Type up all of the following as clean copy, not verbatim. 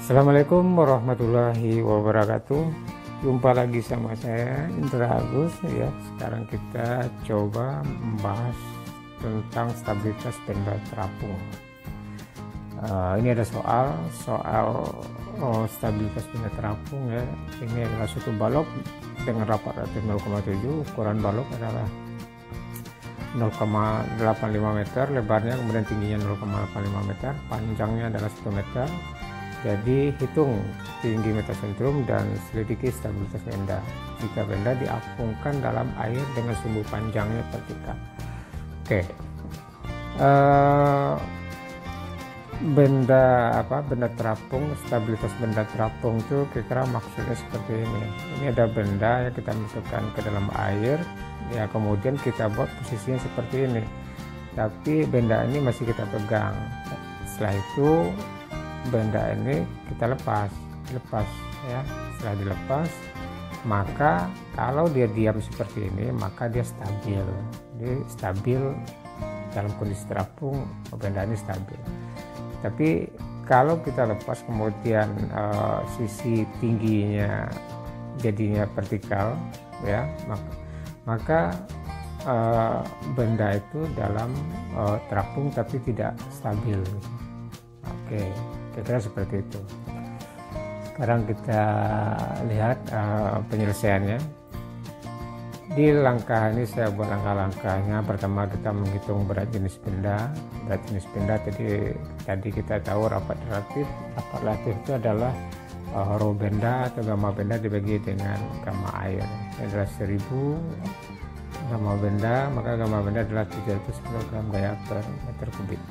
Assalamualaikum warahmatullahi wabarakatuh. Jumpa lagi sama saya Indra Agus ya. Sekarang kita coba membahas tentang stabilitas benda terapung. Ini ada soal stabilitas benda terapung ya. Ini adalah suatu balok dengan rapat rata 0,7. Ukuran balok adalah 0,85 meter, lebarnya kemudian tingginya 0,85 meter, panjangnya adalah 1 meter. Jadi hitung tinggi metasentrum dan selidiki stabilitas benda jika benda diapungkan dalam air dengan sumbu panjangnya vertikal. Oke, benda terapung, stabilitas benda terapung itu kira-kira maksudnya seperti ini. Ini ada benda yang kita masukkan ke dalam air ya, kemudian kita buat posisinya seperti ini, tapi benda ini masih kita pegang. Setelah itu benda ini kita lepas ya. Setelah dilepas, maka kalau dia diam seperti ini maka dia stabil. Dalam kondisi terapung, benda ini stabil. Tapi kalau kita lepas kemudian sisi tingginya jadinya vertikal ya, maka benda itu dalam terapung tapi tidak stabil. Oke, kira-kira seperti itu. Sekarang kita lihat penyelesaiannya. Di langkah ini saya buat langkah-langkahnya. Pertama kita menghitung berat jenis benda. Berat jenis benda tadi kita tahu rapat relatif. Rapat relatif itu adalah rho benda atau gamma benda dibagi dengan gamma air. Ini adalah 1000 gamma benda, maka gamma benda adalah 300 kg gaya per meter kubik.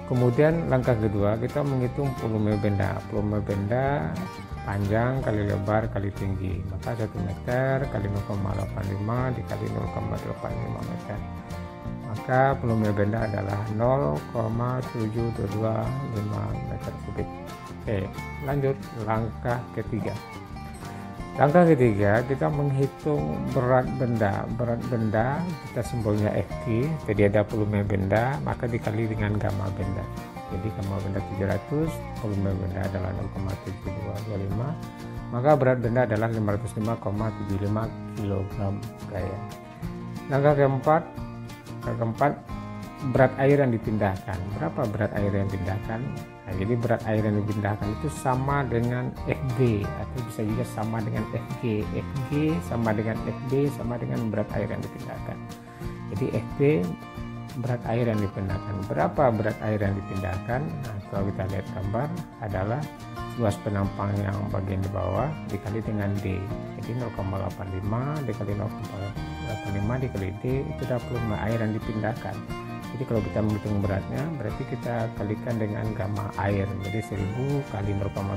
Kemudian langkah kedua kita menghitung volume benda. Volume benda panjang kali lebar kali tinggi, maka 1 meter kali 0,85 dikali 0,85 meter, maka volume benda adalah 0,7225 meter kubik. Oke, lanjut langkah ketiga. Langkah ketiga kita menghitung berat benda. Berat benda kita simbolnya Fg, jadi ada volume benda maka dikali dengan gamma benda. Jadi gamma benda 700, volume benda adalah 0,7225, maka berat benda adalah 505,75 kg gaya. Langkah keempat, berat air yang dipindahkan. Berapa berat air yang dipindahkan? Nah, jadi berat air yang dipindahkan itu sama dengan Fb atau bisa juga sama dengan Fg. Fg sama dengan Fb sama dengan berat air yang dipindahkan. Jadi Fb berat air yang dipindahkan. Berapa berat air yang dipindahkan? Nah, kalau kita lihat gambar adalah luas penampang yang bagian di bawah dikali dengan D. Jadi 0,85 dikali 0,85 dikali D itu adalah volume air yang dipindahkan. Jadi kalau kita menghitung beratnya berarti kita kalikan dengan gamma air. Jadi 1000 kali 0,85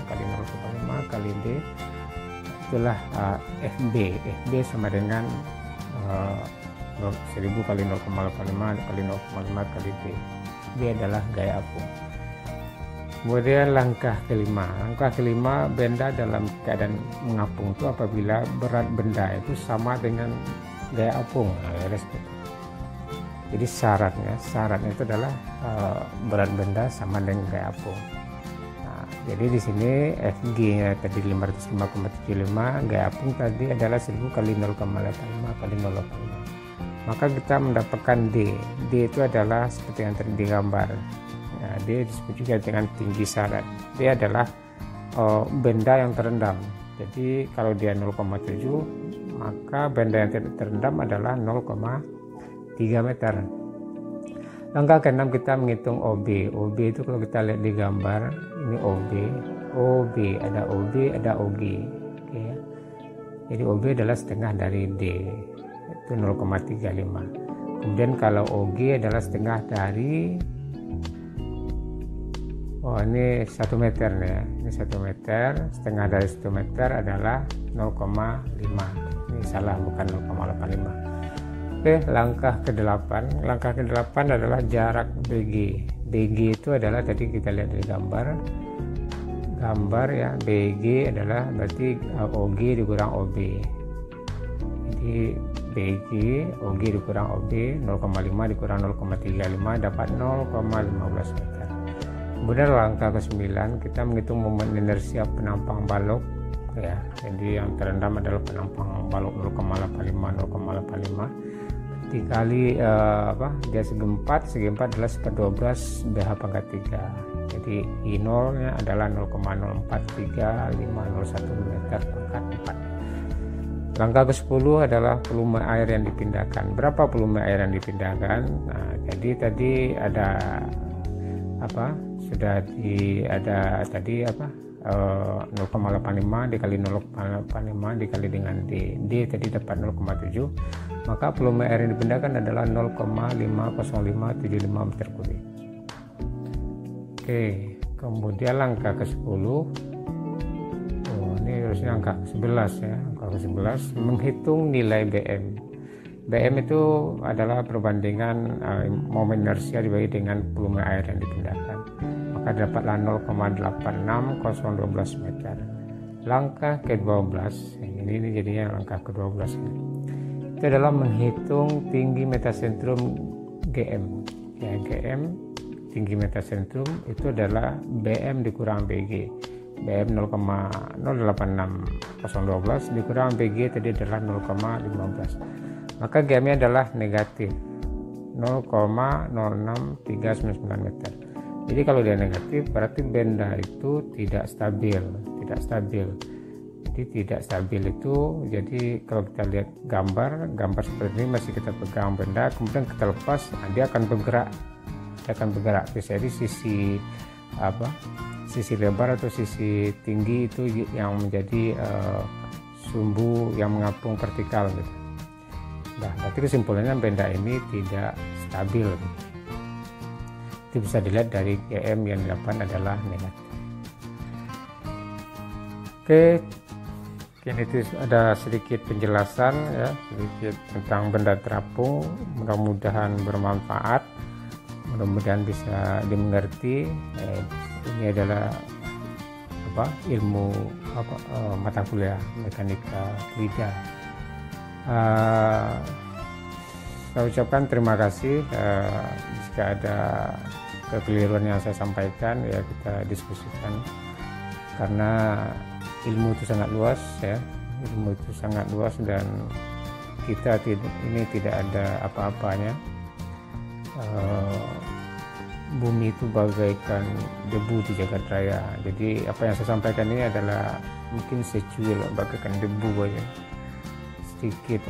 kali 0,5 kali D itulah Fb. Fb sama dengan 1000 kali 0,85 kali 0,5 kali D. D adalah gaya apung. Kemudian langkah kelima, benda dalam keadaan mengapung itu apabila berat benda itu sama dengan gaya apung. Jadi syaratnya itu adalah berat benda sama dengan gaya apung. Nah, jadi di sini Fg-nya tadi 505,75, gaya apung tadi adalah 1000 kali 0,85 kali 0,5. Maka kita mendapatkan D. D itu adalah seperti yang tadi digambar. Nah, D disebut juga dengan tinggi syarat. D adalah benda yang terendam. Jadi kalau dia 0,7, maka benda yang terendam adalah 0,3 meter. Langkah ke-6 kita menghitung OB. OB itu kalau kita lihat di gambar, ini OB. OB, ada OB, ada OG. Oke, ya. Jadi OB adalah setengah dari D. Itu 0,35. Kemudian kalau OG adalah setengah dari ini 1 meter ya. Ini 1 meter, setengah dari 1 meter adalah 0,5. Ini salah, bukan 0,85. Oke, langkah ke-8 adalah jarak BG. BG itu adalah tadi kita lihat dari gambar ya. BG adalah berarti OG dikurang OB. Jadi BG OG dikurang OB 0,5 dikurang 0,35 dapat 0,15 meter. Kemudian langkah ke-9 kita menghitung momen inersia penampang balok ya. Jadi yang terendam adalah penampang balok 0,85 dikali dia segi 4 adalah 12 BH pangkat 3. Jadi I0 nya adalah 0,043501 meter pangkat 4. Langkah ke-10 adalah volume air yang dipindahkan. Berapa volume air yang dipindahkan? Nah, jadi tadi ada tadi 0,85 dikali 0,85 dikali dengan D tadi dapat 0,7, maka volume air yang dipindahkan adalah 0,50575 meter kubik. Oke, kemudian langkah ke-10, ini harusnya angka ke-11 ya. Angka ke-11 menghitung nilai BM. BM itu adalah perbandingan momen inersia dibagi dengan volume air yang dipindahkan, maka dapatlah 0,86012 meter. Langkah ke-12 ini jadinya langkah ke-12 ini, itu adalah menghitung tinggi metasentrum GM ya. GM tinggi metasentrum itu adalah BM dikurang BG. BM 0,086012 dikurang BG tadi adalah 0,15, maka GM-nya adalah negatif 0,06399 meter. Jadi kalau dia negatif berarti benda itu tidak stabil. Jadi tidak stabil itu, jadi kalau kita lihat gambar seperti ini, masih kita pegang benda kemudian kita lepas, dia akan bergerak. Jadi sisi lebar atau sisi tinggi itu yang menjadi sumbu yang mengapung vertikal gitu. Nah, berarti kesimpulannya benda ini tidak stabil gitu. Itu bisa dilihat dari GM yang dilakukan adalah negatif. Oke, ini itu ada sedikit penjelasan ya, sedikit tentang benda terapung. Mudah-mudahan bermanfaat, mudah-mudahan bisa dimengerti. Ini adalah ilmu mata kuliah mekanika fluida. Saya ucapkan terima kasih. Jika ada kekeliruan yang saya sampaikan ya kita diskusikan, karena ilmu itu sangat luas ya, dan kita ini tidak ada apa-apanya. Bumi itu bagaikan debu di jagat raya. Jadi apa yang saya sampaikan ini adalah mungkin secuil bagaikan debu aja, sedikit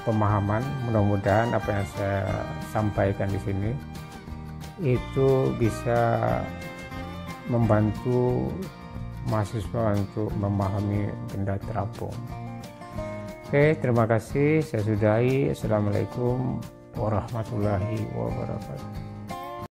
pemahaman. Mudah-mudahan apa yang saya sampaikan di sini itu bisa membantu mahasiswa untuk memahami benda terapung. Oke, terima kasih. Saya sudahi. Assalamualaikum warahmatullahi wabarakatuh.